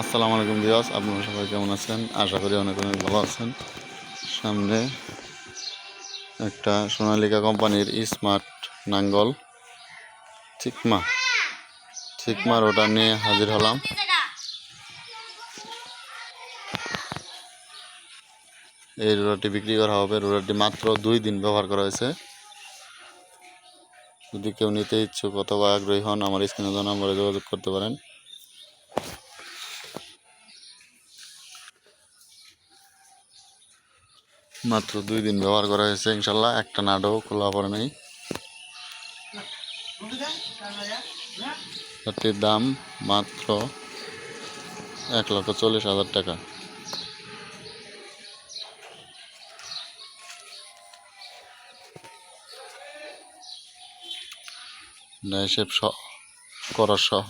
আসসালামু আলাইকুম ভিউয়ার্স, আপনারা সবাই কেমন আছেন? আশা করি অনেক অনেক ভালো আছেন। সামনে একটা সোনালিকা কোম্পানির স্মার্ট নাঙ্গল ঠিকমা রোটার নিয়ে হাজির হলাম। এই রোটারটি বিক্রি করা হবে। রোটারটি মাত্র 2 দিন ব্যবহার করা হয়েছে। যদি কেউ নিতে ইচ্ছুক অথবা আগ্রহী হন, আমার স্ক্রিনে দেওয়া নম্বরে যোগাযোগ করতে পারেন। মাত্র 2 দিন ব্যবহার করা হয়েছে, ইনশাল্লাহ একটা নাটও খোলা পড়ে নেই। রোটারটির দাম মাত্র 1,40,000 টাকা। ডাইশেপ করা সহ